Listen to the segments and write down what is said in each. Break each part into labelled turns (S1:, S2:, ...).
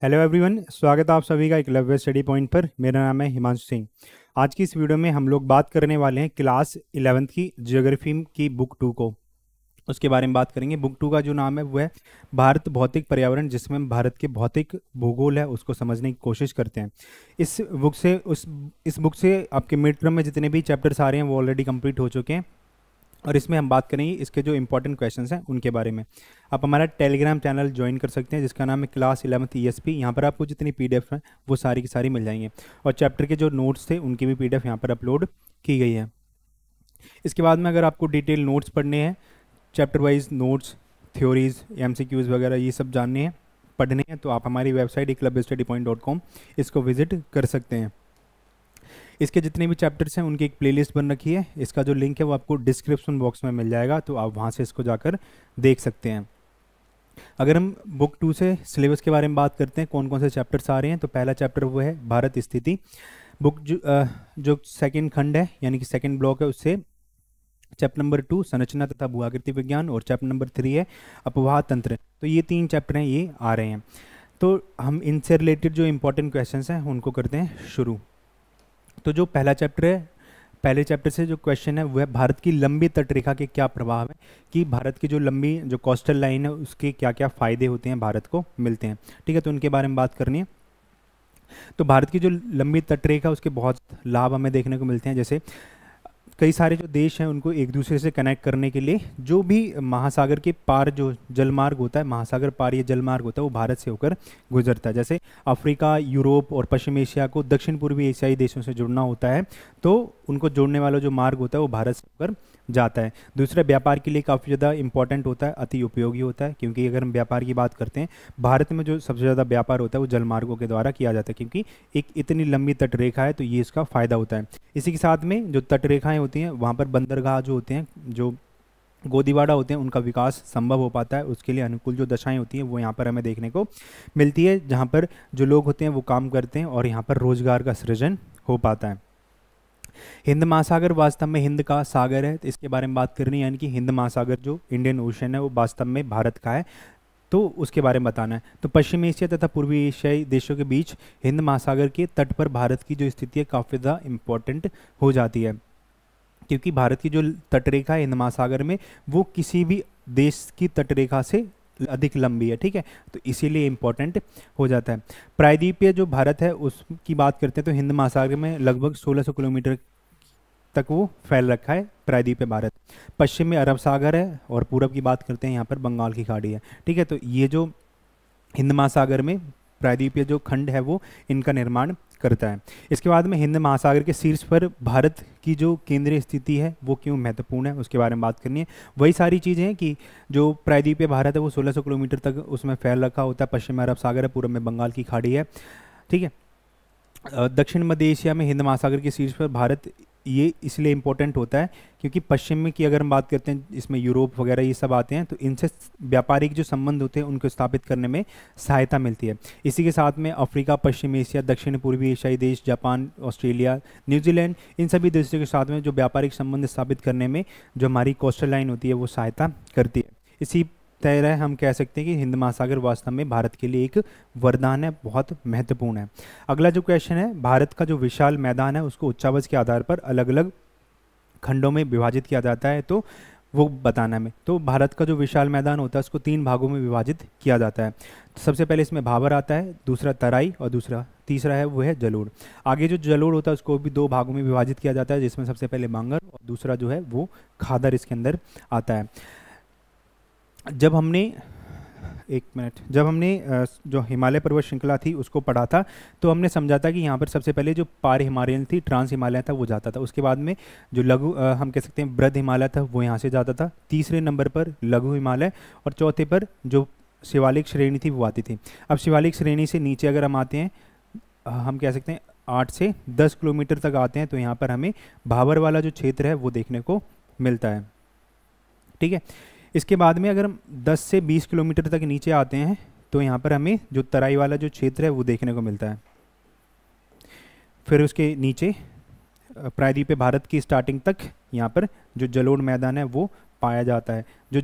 S1: Hello everyone, स्वागत है आप सभी का एकलव्य स्टडी पॉइंट पर। मेरा नाम है हिमांशु सिंह। आज की इस वीडियो में हम लोग बात करने वाले हैं क्लास 11th की ज्योग्राफी की बुक 2 को, उसके बारे में बात करेंगे। बुक 2 का जो नाम है वो है भारत भौतिक पर्यावरण, जिसमें हम भारत के भौतिक भूगोल है उसको समझने की कोशिश करते हैं। इस बुक से आपके मिड टर्म में जितने भी चैप्टर्स आ रहे हैं वो ऑलरेडी कंप्लीट हो चुके हैं, और इसमें हम बात करेंगे इसके जो इंपॉर्टेंट क्वेश्चंस हैं उनके बारे में। आप हमारा टेलीग्राम चैनल ज्वाइन कर सकते हैं जिसका नाम है क्लास 11th ESP। यहाँ पर आपको जितनी PDF हैं वो सारी की सारी मिल जाएंगे, और चैप्टर के जो नोट्स थे उनकी भी PDF यहाँ पर अपलोड की गई है। इसके बाद में अगर आपको डिटेल नोट्स पढ़ने हैं, chapter wise notes, theories, MCQs वगैरह ये सब जानने हैं, पढ़ने हैं, तो आप हमारी वेबसाइट eklavyastudypoint.com इसको विजिट कर सकते हैं। इसके जितने भी चैप्टर्स हैं उनकी एक प्लेलिस्ट बन रखी है, इसका जो लिंक है वो आपको डिस्क्रिप्शन बॉक्स में मिल जाएगा, तो आप वहाँ से इसको जाकर देख सकते हैं। अगर हम बुक 2 से सिलेबस के बारे में बात करते हैं, कौन कौन से चैप्टर्स आ रहे हैं, तो पहला चैप्टर वो है भारत स्थिति। बुक जो सेकंड खंड है यानी कि सेकंड ब्लॉक है, उससे चैप्टर नंबर 2 संरचना तथा भूआकृति विज्ञान, और चैप्टर नंबर 3 है अपवाह तंत्र। तो ये 3 चैप्टर हैं, ये आ रहे हैं। तो हम इनसे रिलेटेड जो इंपॉर्टेंट क्वेश्चन हैं उनको करते हैं शुरू। तो जो पहला चैप्टर है, पहले चैप्टर से जो क्वेश्चन है वो है भारत की लंबी तटरेखा के क्या प्रभाव है, कि भारत की जो लंबी जो कोस्टल लाइन है उसके क्या क्या फ़ायदे होते हैं, भारत को मिलते हैं। ठीक है, तो उनके बारे में बात करनी है। तो भारत की जो लंबी तटरेखा उसके बहुत लाभ हमें देखने को मिलते हैं। जैसे कई सारे जो देश हैं उनको एक दूसरे से कनेक्ट करने के लिए जो भी महासागर के पार जो जलमार्ग होता है, महासागर पार ये जलमार्ग होता है, वो भारत से होकर गुजरता है। जैसे अफ्रीका, यूरोप और पश्चिम एशिया को दक्षिण पूर्वी एशियाई देशों से जुड़ना होता है, तो उनको जोड़ने वाला जो मार्ग होता है वो भारत से होकर जाता है। दूसरा, व्यापार के लिए काफ़ी ज़्यादा इंपॉर्टेंट होता है, अति उपयोगी होता है, क्योंकि अगर हम व्यापार की बात करते हैं, भारत में जो सबसे ज़्यादा व्यापार होता है वो जलमार्गों के द्वारा किया जाता है, क्योंकि एक इतनी लंबी तटरेखा है, तो ये इसका फ़ायदा होता है। इसी के साथ में जो तटरेखाएं होती हैं वहाँ पर बंदरगाह जो होते हैं, जो गोदीवाड़ा होते हैं, उनका विकास संभव हो पाता है। उसके लिए अनुकूल जो दशाएं होती हैं वो यहाँ पर हमें देखने को मिलती है, जहाँ पर जो लोग होते हैं वो काम करते हैं और यहाँ पर रोजगार का सृजन हो पाता है। हिंद महासागर वास्तव में हिंद का सागर है, तो इसके बारे में बात करनी है, यानी कि हिंद महासागर जो इंडियन ओशन है वो वास्तव में भारत का है, तो उसके बारे में बताना है। तो पश्चिम एशिया तथा पूर्वी एशियाई देशों के बीच हिंद महासागर के तट पर भारत की जो स्थिति है काफ़ी ज़्यादा इम्पोर्टेंट हो जाती है, क्योंकि भारत की जो तटरेखा है हिंद महासागर में वो किसी भी देश की तटरेखा से अधिक लंबी है। ठीक है, तो इसीलिए इम्पोर्टेंट हो जाता है। प्रायद्वीपीय जो भारत है उसकी बात करते हैं, तो हिंद महासागर में लगभग 1600 किलोमीटर तक वो फैल रखा है प्रायद्वीपीय भारत। पश्चिम में अरब सागर है, और पूरब की बात करते हैं यहाँ पर बंगाल की खाड़ी है। ठीक है, तो ये जो हिंद महासागर में प्रायद्वीपीय जो खंड है वो इनका निर्माण करता है। इसके बाद में हिंद महासागर के शीर्ष पर भारत की जो केंद्रीय स्थिति है वो क्यों महत्वपूर्ण है, उसके बारे में बात करनी है। वही सारी चीज़ें हैं कि जो प्रायद्वीपीय भारत है वो 1600 किलोमीटर तक उसमें फैल रखा होता है, पश्चिम में अरब सागर है, पूर्व में बंगाल की खाड़ी है। ठीक है, दक्षिण मध्य एशिया में हिंद महासागर के शीर्ष पर भारत ये इसलिए इम्पोर्टेंट होता है क्योंकि पश्चिम में की अगर हम बात करते हैं, इसमें यूरोप वगैरह ये सब आते हैं, तो इनसे व्यापारिक जो संबंध होते हैं उनको स्थापित करने में सहायता मिलती है। इसी के साथ में अफ्रीका, पश्चिम एशिया, दक्षिण पूर्वी एशियाई देश, जापान, ऑस्ट्रेलिया, न्यूजीलैंड, इन सभी देशों के साथ में जो व्यापारिक संबंध स्थापित करने में जो हमारी कोस्टल लाइन होती है वो सहायता करती है। इसी तरह हम कह सकते हैं कि हिंद महासागर वास्तव में भारत के लिए एक वरदान है, बहुत महत्वपूर्ण है। अगला जो क्वेश्चन है, भारत का जो विशाल मैदान है उसको उच्चावच के आधार पर अलग अलग खंडों में विभाजित किया जाता है, तो वो बताना है। तो भारत का जो विशाल मैदान होता है उसको 3 भागों में विभाजित किया जाता है। तो सबसे पहले इसमें भाबर आता है, दूसरा तराई, और तीसरा है वो है जलोढ़। आगे जो जलोढ़ होता है उसको भी 2 भागों में विभाजित किया जाता है, जिसमें सबसे पहले बांगर और दूसरा जो है वो खादर इसके अंदर आता है। जब हमने जो हिमालय पर्वत श्रृंखला थी उसको पढ़ा था, तो हमने समझा था कि यहाँ पर सबसे पहले जो पार हिमालयन थी, ट्रांस हिमालय था, वो जाता था। उसके बाद में जो लघु हम कह सकते हैं वृद्ध हिमालय था वो यहाँ से जाता था। तीसरे नंबर पर लघु हिमालय, और चौथे पर जो शिवालिक श्रेणी थी वो आती थी। अब शिवालिक श्रेणी से नीचे अगर हम आते हैं, हम कह सकते हैं 8 से 10 किलोमीटर तक आते हैं, तो यहाँ पर हमें भाबर वाला जो क्षेत्र है वो देखने को मिलता है। ठीक है, इसके बाद में अगर हम 10 से 20 किलोमीटर तक नीचे आते हैं तो यहाँ पर हमें जो तराई वाला जो क्षेत्र है वो देखने को मिलता है। फिर उसके नीचे प्रायद्वीपीय भारत की स्टार्टिंग तक यहाँ पर जो जलोढ़ मैदान है वो पाया जाता है, जो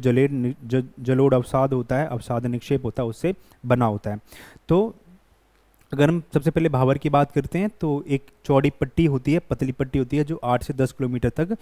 S1: जलोढ़ अवसाद होता है, अवसाद निक्षेप होता है, उससे बना होता है। तो अगर हम सबसे पहले भाबर की बात करते हैं तो एक चौड़ी पट्टी होती है, पतली पट्टी होती है, जो 8 से 10 किलोमीटर तक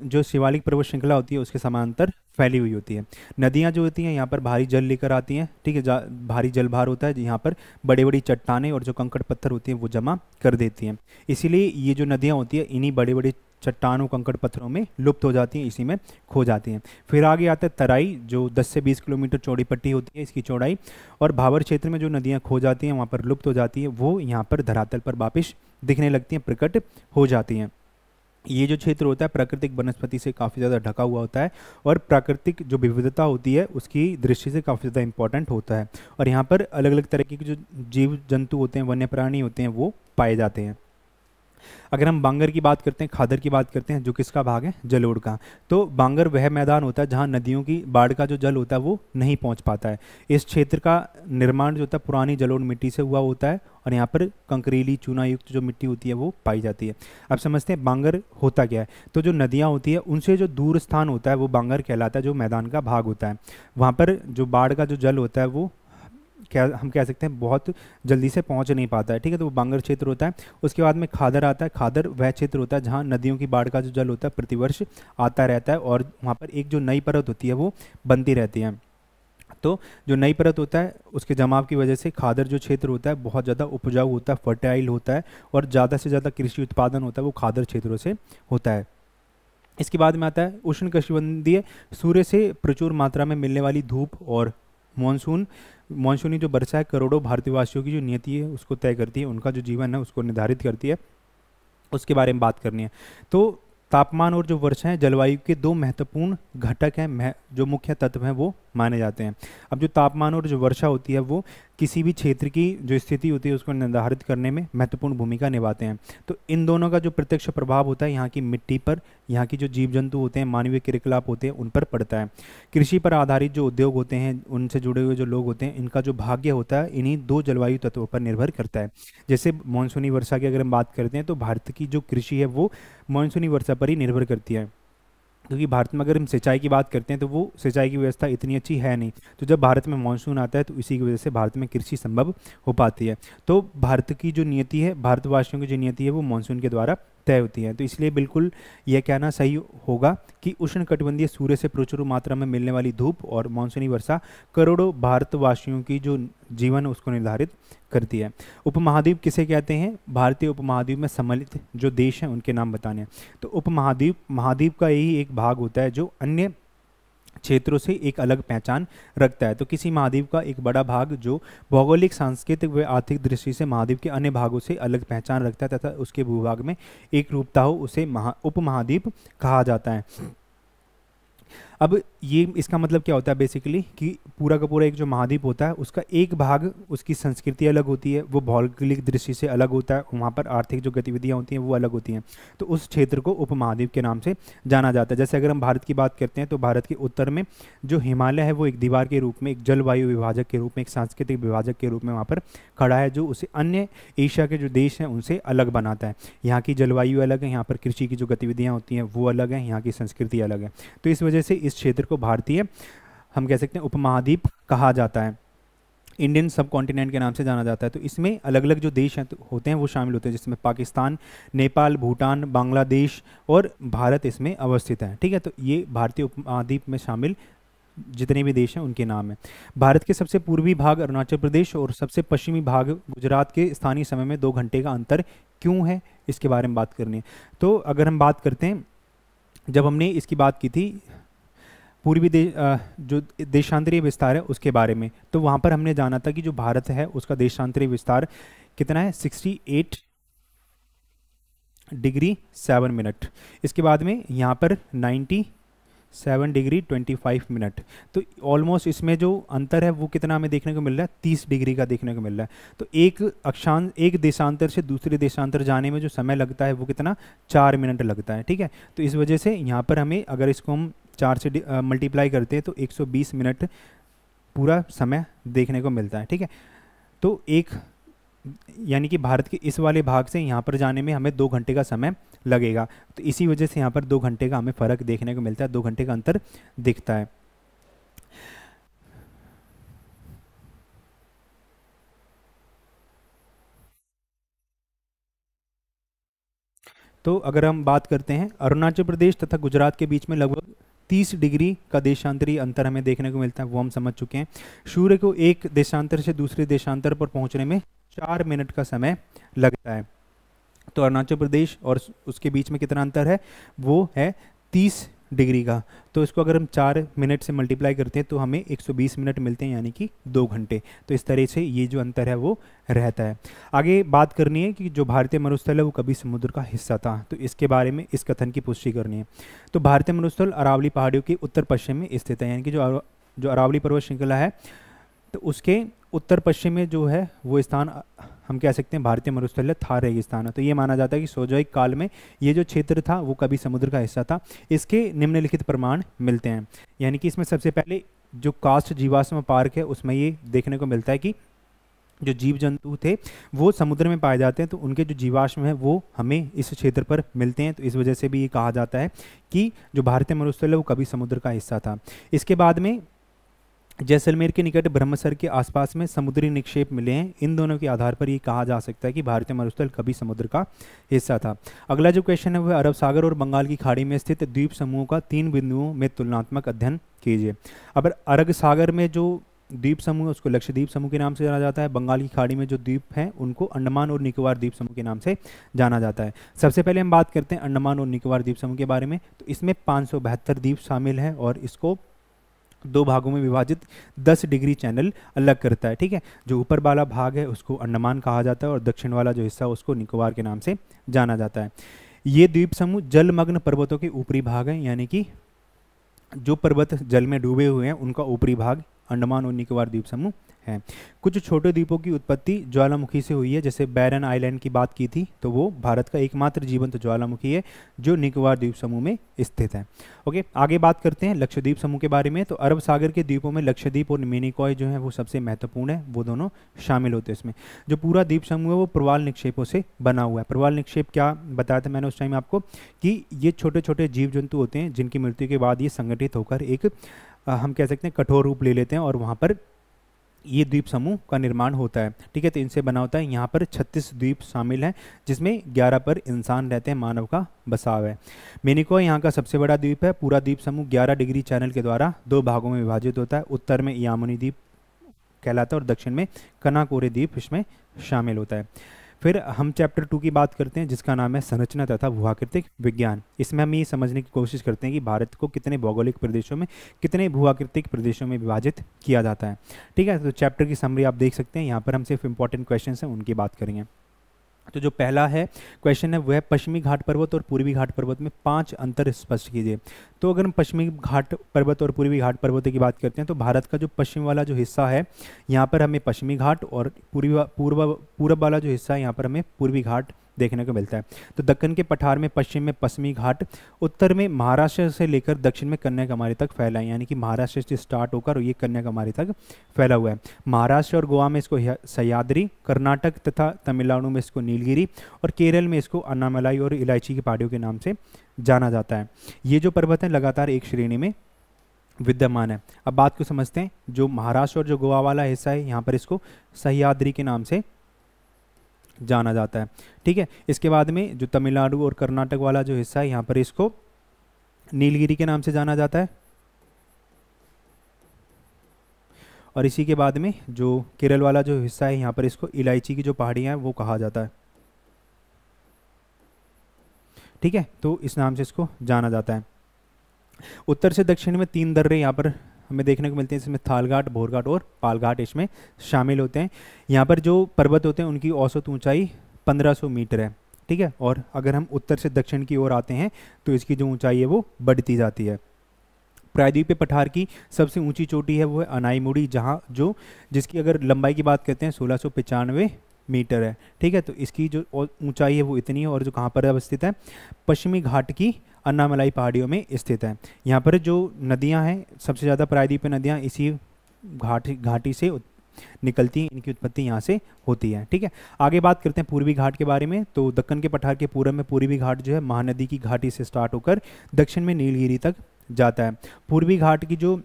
S1: जो शिवालिक पर्वत श्रृंखला होती है उसके समांतर फैली हुई होती है। नदियाँ जो होती हैं यहाँ पर भारी जल लेकर आती हैं, ठीक है, भारी जल भार होता है यहाँ पर बड़े बड़ी चट्टानें और जो कंकड़ पत्थर होती हैं वो जमा कर देती हैं। इसीलिए ये जो नदियाँ होती हैं इन्हीं बड़े बड़े चट्टानों कंकड़ पत्थरों में लुप्त हो जाती हैं, इसी में खो जाती हैं। फिर आगे आता है तराई, जो 10 से 20 किलोमीटर चौड़ी पट्टी होती है इसकी चौड़ाई, और भाबर क्षेत्र में जो नदियाँ खो जाती हैं वहाँ पर लुप्त हो जाती हैं, वो यहाँ पर धरातल पर वापिस दिखने लगती हैं, प्रकट हो जाती हैं। ये जो क्षेत्र होता है प्राकृतिक वनस्पति से काफ़ी ज़्यादा ढका हुआ होता है और प्राकृतिक जो विविधता होती है उसकी दृष्टि से काफ़ी ज़्यादा इंपॉर्टेंट होता है, और यहाँ पर अलग अलग तरह के जो जीव जंतु होते हैं, वन्य प्राणी होते हैं, वो पाए जाते हैं। अगर हम बांगर की बात करते हैं, खादर की बात करते हैं, जो किसका भाग है, जलोढ़ का, तो बांगर वह मैदान होता है जहाँ नदियों की बाढ़ का जो जल होता है वो नहीं पहुँच पाता है। इस क्षेत्र का निर्माण जो होता है पुरानी जलोढ़ मिट्टी से हुआ होता है और यहाँ पर कंकरीली चूना युक्त जो मिट्टी होती है वो पाई जाती है। अब समझते हैं बांगर होता क्या है। तो जो नदियाँ होती है उनसे जो दूर स्थान होता है वो बांगर कहलाता है, जो मैदान का भाग होता है। वहाँ पर जो बाढ़ का जो जल होता है वो क्या हम कह सकते हैं बहुत जल्दी से पहुंच नहीं पाता है, ठीक है, तो वो बांगर क्षेत्र होता है। उसके बाद में खादर आता है। खादर वह क्षेत्र होता है जहां नदियों की बाढ़ का जो जल होता है प्रतिवर्ष आता रहता है और वहां पर एक जो नई परत होती है वो बनती रहती है। तो जो नई परत होता है उसके जमाव की वजह से खादर जो क्षेत्र होता है बहुत ज़्यादा उपजाऊ होता है, फर्टाइल होता है, और ज़्यादा से ज़्यादा कृषि उत्पादन होता है वो खादर क्षेत्रों से होता है। इसके बाद में आता है उष्ण कटिबंधीय, सूर्य से प्रचुर मात्रा में मिलने वाली धूप और मानसूनी जो वर्षा है करोड़ों भारतीयवासियों की जो नियति है उसको तय करती है, उनका जो जीवन है उसको निर्धारित करती है, उसके बारे में बात करनी है। तो तापमान और जो वर्षा है जलवायु के दो महत्वपूर्ण घटक हैं, जो मुख्य तत्व हैं वो माने जाते हैं। अब जो तापमान और जो वर्षा होती है वो किसी भी क्षेत्र की जो स्थिति होती है उसको निर्धारित करने में महत्वपूर्ण भूमिका निभाते हैं। तो इन दोनों का जो प्रत्यक्ष प्रभाव होता है यहाँ की मिट्टी पर, यहाँ की जो जीव जंतु होते हैं, मानवीय क्रियाकलाप होते हैं, उन पर पड़ता है। कृषि पर आधारित जो उद्योग होते हैं, उनसे जुड़े हुए जो लोग होते हैं, इनका जो भाग्य होता है इन्हीं दो जलवायु तत्वों पर निर्भर करता है। जैसे मानसूनी वर्षा की अगर हम बात करते हैं तो भारत की जो कृषि है वो मानसूनी वर्षा पर ही निर्भर करती है, क्योंकि भारत में अगर हम सिंचाई की बात करते हैं तो वो सिंचाई की व्यवस्था इतनी अच्छी है नहीं। तो जब भारत में मानसून आता है तो इसी की वजह से भारत में कृषि संभव हो पाती है। तो भारत की जो नियति है, भारतवासियों की जो नियति है वो मानसून के द्वारा तय होती है। तो इसलिए बिल्कुल यह कहना सही होगा कि उष्णकटिबंधीय सूर्य से प्रचुर मात्रा में मिलने वाली धूप और मानसूनी वर्षा करोड़ों भारतवासियों की जो जीवन उसको निर्धारित करती है। उपमहाद्वीप किसे कहते हैं? भारतीय उपमहाद्वीप में सम्मिलित जो देश हैं उनके नाम बताने हैं। तो उपमहाद्वीप महाद्वीप का यही एक भाग होता है जो अन्य क्षेत्रों से एक अलग पहचान रखता है। तो किसी महाद्वीप का एक बड़ा भाग जो भौगोलिक, सांस्कृतिक व आर्थिक दृष्टि से महाद्वीप के अन्य भागों से अलग पहचान रखता है तथा उसके भूभाग में एक रूपता हो, उसे उपमहाद्वीप कहा जाता है। अब ये इसका मतलब क्या होता है बेसिकली कि पूरा का पूरा एक जो महाद्वीप होता है उसका एक भाग, उसकी संस्कृति अलग होती है, वो भौगोलिक दृष्टि से अलग होता है, वहाँ पर आर्थिक जो गतिविधियाँ होती हैं वो अलग होती हैं। तो उस क्षेत्र को उपमहाद्वीप के नाम से जाना जाता है। जैसे अगर हम भारत की बात करते हैं तो भारत के उत्तर में जो हिमालय है वो एक दीवार के रूप में, एक जलवायु विभाजक के रूप में, एक सांस्कृतिक विभाजक के रूप में वहाँ पर खड़ा है, जो उसे अन्य एशिया के जो देश हैं उनसे अलग बनाता है। यहाँ की जलवायु अलग है, यहाँ पर कृषि की जो गतिविधियाँ होती हैं वो अलग हैं, यहाँ की संस्कृति अलग है। तो इस वजह से इस क्षेत्र को भारतीय हम कह सकते हैं उपमहाद्वीप कहा जाता है। इंडियन सब कॉन्टिनेंट के नाम से जाना जाता है। तो इसमें अलग अलग जो देश हैं होते हैं वो शामिल होते हैं, जिसमें पाकिस्तान, नेपाल, भूटान, बांग्लादेश और भारत इसमें अवस्थित है। ठीक है, तो ये भारतीय उपमहाद्वीप में शामिल जितने भी देश हैं उनके नाम है। भारत के सबसे पूर्वी भाग अरुणाचल प्रदेश और सबसे पश्चिमी भाग गुजरात के स्थानीय समय में 2 घंटे का अंतर क्यों है, इसके बारे में बात करनी है। तो अगर हम बात करते हैं, जब हमने इसकी बात की थी पूर्वी जो देशांतरीय विस्तार है उसके बारे में, तो वहाँ पर हमने जाना था कि जो भारत है उसका देशांतरीय विस्तार कितना है, 68 डिग्री 7 मिनट। इसके बाद में यहाँ पर 97 डिग्री 25 मिनट। तो ऑलमोस्ट इसमें जो अंतर है वो कितना हमें देखने को मिल रहा है, 30 डिग्री का देखने को मिल रहा है। तो एक देशांतर से दूसरे देशांतर जाने में जो समय लगता है वो कितना, 4 मिनट लगता है। ठीक है, तो इस वजह से यहाँ पर हमें अगर इसको हम 4 से मल्टीप्लाई करते हैं तो 120 मिनट पूरा समय देखने को मिलता है। ठीक है, तो यानी कि भारत के इस वाले भाग से यहाँ पर जाने में हमें 2 घंटे का समय लगेगा। तो इसी वजह से यहाँ पर 2 घंटे का हमें फ़र्क देखने को मिलता है, 2 घंटे का अंतर दिखता है। तो अगर हम बात करते हैं अरुणाचल प्रदेश तथा गुजरात के बीच में लगभग 30 डिग्री का देशांतरी अंतर हमें देखने को मिलता है, वो हम समझ चुके हैं। सूर्य को एक देशांतर से दूसरे देशांतर पर पहुंचने में 4 मिनट का समय लगता है। तो अरुणाचल प्रदेश और उसके बीच में कितना अंतर है, वो है 30 डिग्री का। तो इसको अगर हम 4 मिनट से मल्टीप्लाई करते हैं तो हमें 120 मिनट मिलते हैं, यानी कि 2 घंटे। तो इस तरह से ये जो अंतर है वो रहता है। आगे बात करनी है कि जो भारतीय मरुस्थल है वो कभी समुद्र का हिस्सा था, तो इसके बारे में इस कथन की पुष्टि करनी है। तो भारतीय मरुस्थल अरावली पहाड़ियों के उत्तर पश्चिम में स्थित है, यानी कि जो अरावली पर्वत श्रृंखला है तो उसके उत्तर पश्चिम में जो है वो स्थान हम कह सकते हैं भारतीय मरुस्थल थार रेगिस्तान है। तो ये माना जाता है कि सोजोइक काल में ये जो क्षेत्र था वो कभी समुद्र का हिस्सा था। इसके निम्नलिखित प्रमाण मिलते हैं, यानी कि इसमें सबसे पहले जो कास्ट जीवाश्म पार्क है उसमें ये देखने को मिलता है कि जो जीव जंतु थे वो समुद्र में पाए जाते हैं, तो उनके जो जीवाश्म है वो हमें इस क्षेत्र पर मिलते हैं। तो इस वजह से भी ये कहा जाता है कि जो भारतीय मरुस्थल है वो कभी समुद्र का हिस्सा था। इसके बाद में जैसलमेर के निकट ब्रह्मसर के आसपास में समुद्री निक्षेप मिले हैं। इन दोनों के आधार पर ये कहा जा सकता है कि भारतीय मरुस्थल कभी समुद्र का हिस्सा था। अगला जो क्वेश्चन है वह अरब सागर और बंगाल की खाड़ी में स्थित द्वीप समूह का 3 बिंदुओं में तुलनात्मक अध्ययन कीजिए। अब अरब सागर में जो द्वीप समूह है उसको लक्षद्वीप समूह के नाम से जाना जाता है। बंगाल की खाड़ी में जो द्वीप हैं उनको अंडमान और निकोबार द्वीप समूह के नाम से जाना जाता है। सबसे पहले हम बात करते हैं अंडमान और निकोबार द्वीप समूह के बारे में। तो इसमें 572 द्वीप शामिल हैं और इसको 2 भागों में विभाजित 10 डिग्री चैनल अलग करता है। ठीक है, जो ऊपर वाला भाग है उसको अंडमान कहा जाता है और दक्षिण वाला जो हिस्सा उसको निकोबार के नाम से जाना जाता है। ये द्वीप समूह जलमग्न पर्वतों के ऊपरी भाग हैं, यानी कि जो पर्वत जल में डूबे हुए हैं उनका ऊपरी भाग अंडमान और निकोबार द्वीप समूह है। कुछ छोटे द्वीपों की उत्पत्ति ज्वालामुखी से हुई है, जैसे बैरन आइलैंड की बात की थी तो वो भारत का एकमात्र जीवंत ज्वालामुखी है जो निकोबार द्वीप समूह में स्थित है। ओके, आगे बात करते हैं लक्षद्वीप समूह के बारे में। तो अरब सागर के द्वीपों में लक्षद्वीप और मिनिकॉय जो है वो सबसे महत्वपूर्ण है, वो दोनों शामिल होते हैं इसमें। जो पूरा द्वीप समूह है वो प्रवाल निक्षेपों से बना हुआ है। प्रवाल निक्षेप क्या बताया था मैंने उस टाइम आपको, कि ये छोटे छोटे जीव जंतु होते हैं जिनकी मृत्यु के बाद ये संगठित होकर एक हम कह सकते हैं कठोर रूप ले लेते हैं और वहाँ पर ये द्वीप समूह का निर्माण होता है। ठीक है, तो इनसे बना होता है। यहाँ पर 36 द्वीप शामिल हैं जिसमें 11 पर इंसान रहते हैं, मानव का बसाव है। मिनिकॉय यहाँ का सबसे बड़ा द्वीप है। पूरा द्वीप समूह 11 डिग्री चैनल के द्वारा 2 भागों में विभाजित होता है। उत्तर में यामुनी द्वीप कहलाता है और दक्षिण में कनाकोरे द्वीप इसमें शामिल होता है। फिर हम चैप्टर 2 की बात करते हैं जिसका नाम है संरचना तथा भूआकृतिक विज्ञान। इसमें हम ये समझने की कोशिश करते हैं कि भारत को कितने भौगोलिक प्रदेशों में, कितने भूआकृतिक प्रदेशों में विभाजित किया जाता है। ठीक है, तो चैप्टर की समरी आप देख सकते हैं। यहाँ पर हम सिर्फ इंपॉर्टेंट क्वेश्चन हैं उनकी बात करेंगे। तो जो पहला है क्वेश्चन है वह पश्चिमी घाट पर्वत और पूर्वी घाट पर्वत में 5 अंतर स्पष्ट कीजिए। तो अगर हम पश्चिमी घाट पर्वत और पूर्वी घाट पर्वत की बात करते हैं तो भारत का जो पश्चिम वाला जो हिस्सा है यहाँ पर हमें पश्चिमी घाट और पूर्व वाला जो हिस्सा है यहाँ पर हमें पूर्वी घाट देखने को मिलता है। तो दक्कन के पठार में पश्चिम में पश्चिमी घाट, उत्तर में महाराष्ट्र से लेकर दक्षिण में कन्याकुमारी तक फैला है, यानी कि महाराष्ट्र से स्टार्ट होकर ये कन्याकुमारी तक फैला हुआ है। महाराष्ट्र और गोवा में इसको सह्याद्री, कर्नाटक तथा तमिलनाडु में इसको नीलगिरी और केरल में इसको अन्नामलाई और इलायची की पहाड़ियों के नाम से जाना जाता है। ये जो पर्वत है लगातार एक श्रेणी में विद्यमान है। अब बात को समझते हैं। जो महाराष्ट्र और जो गोवा वाला हिस्सा है यहाँ पर इसको सह्याद्री के नाम से जाना जाता है। ठीक है, इसके बाद में जो तमिलनाडु और कर्नाटक वाला जो हिस्सा है यहाँ पर इसको नीलगिरी के नाम से जाना जाता है और इसी के बाद में जो केरल वाला जो हिस्सा है यहाँ पर इसको इलायची की जो पहाड़ियाँ हैं वो कहा जाता है। ठीक है, तो इस नाम से इसको जाना जाता है। उत्तर से दक्षिण में 3 दर्रे यहाँ पर हमें देखने को मिलते हैं, इसमें थालघाट, भोरघाट और पालघाट इसमें शामिल होते हैं। यहाँ पर जो पर्वत होते हैं उनकी औसत ऊंचाई 1500 मीटर है। ठीक है, और अगर हम उत्तर से दक्षिण की ओर आते हैं तो इसकी जो ऊंचाई है वो बढ़ती जाती है। प्रायद्वीपीय पठार की सबसे ऊंची चोटी है वो है अनाईमुड़ी, जिसकी अगर लंबाई की बात करते हैं 1695 मीटर है। ठीक है, तो इसकी जो ऊंचाई है वो इतनी है और जो कहाँ पर अवस्थित है, पश्चिमी घाट की अन्नामलाई पहाड़ियों में स्थित है। यहाँ पर जो नदियाँ हैं सबसे ज़्यादा प्रायद्वीपीय नदियाँ इसी घाटी से निकलती हैं, इनकी उत्पत्ति यहाँ से होती है। ठीक है, आगे बात करते हैं पूर्वी घाट के बारे में। तो दक्कन के पठार के पूर्व में पूर्वी घाट जो है महानदी की घाटी से स्टार्ट होकर दक्षिण में नीलगिरी तक जाता है। पूर्वी घाट की जो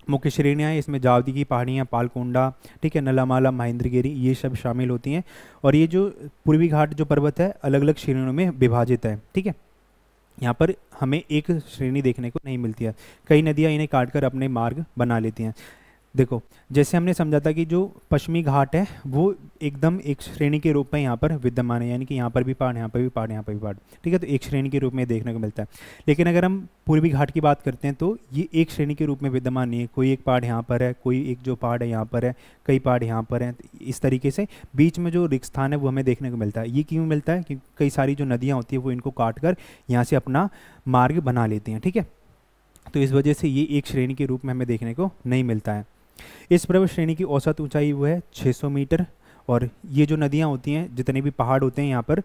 S1: मुख्य श्रेणियाँ हैं इसमें जावदी की पहाड़ियाँ, पालकोंडा, ठीक है, नलामाला, महेंद्रगिरी, ये सब शामिल होती हैं। और ये जो पूर्वी घाट जो पर्वत है अलग अलग श्रेणियों में विभाजित है, ठीक है। यहाँ पर हमें एक श्रेणी देखने को नहीं मिलती है, कई नदियाँ इन्हें काटकर अपने मार्ग बना लेती हैं। देखो, जैसे हमने समझा था कि जो पश्चिमी घाट है वो एकदम एक श्रेणी के रूप में यहाँ पर विद्यमान है, यानी कि यहाँ पर भी पहाड़, यहाँ पर भी पहाड़, यहाँ पर भी पहाड़, ठीक है, तो एक श्रेणी के रूप में देखने को मिलता है। लेकिन अगर हम पूर्वी घाट की बात करते हैं तो ये एक श्रेणी के रूप में विद्यमान नहीं है, कोई एक पहाड़ यहाँ पर है, कोई एक जो पहाड़ है यहाँ पर है, कई पहाड़ यहाँ पर हैं, इस तरीके से बीच में जो रिक्त स्थान है वो हमें देखने को मिलता है। ये क्यों मिलता है? क्योंकि कई सारी जो नदियाँ होती है वो इनको काट कर यहाँ से अपना मार्ग बना लेती हैं, ठीक है। तो इस वजह से ये एक श्रेणी के रूप में हमें देखने को नहीं मिलता है। इस पर्वत श्रेणी की औसत ऊंचाई वो है 600 मीटर। और ये जो नदियाँ होती हैं, जितने भी पहाड़ होते हैं यहाँ पर,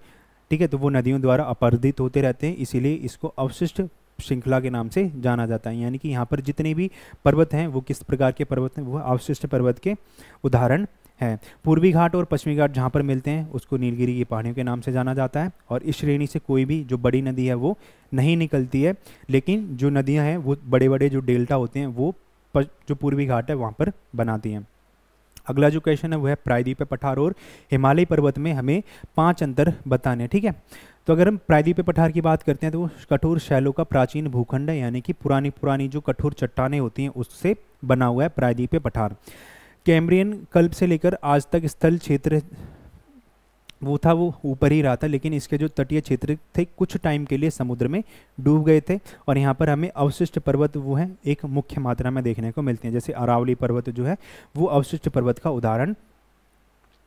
S1: ठीक है, तो वो नदियों द्वारा अपरदित होते रहते हैं, इसीलिए इसको अवशिष्ट श्रृंखला के नाम से जाना जाता है। यानी कि यहाँ पर जितने भी पर्वत हैं वो किस प्रकार के पर्वत हैं? वो अवशिष्ट पर्वत के उदाहरण हैं। पूर्वी घाट और पश्चिमी घाट जहाँ पर मिलते हैं उसको नीलगिरी की पहाड़ियों के नाम से जाना जाता है। और इस श्रेणी से कोई भी जो बड़ी नदी है वो नहीं निकलती है, लेकिन जो नदियाँ हैं वो बड़े बड़े जो डेल्टा होते हैं वो जो पूर्वी घाट है वहाँ पर बनाती हैं। अगला जो क्वेश्चन है वो है प्रायद्वीपीय पठार और हिमालय पर्वत में हमें 5 अंतर बताने हैं, ठीक है। तो अगर हम प्रायद्वीपीय पठार की बात करते हैं तो वो कठोर शैलों का प्राचीन भूखंड है, यानी कि पुरानी पुरानी जो कठोर चट्टानें होती हैं उससे बना हुआ है प्रायद्वीपीय पठार। कैम्ब्रियन कल्प से लेकर आज तक स्थल क्षेत्र वो था वो ऊपर ही रहा था, लेकिन इसके जो तटीय क्षेत्र थे कुछ टाइम के लिए समुद्र में डूब गए थे। और यहाँ पर हमें अवशिष्ट पर्वत वो हैं एक मुख्य मात्रा में देखने को मिलते हैं। जैसे अरावली पर्वत जो है वो अवशिष्ट पर्वत का उदाहरण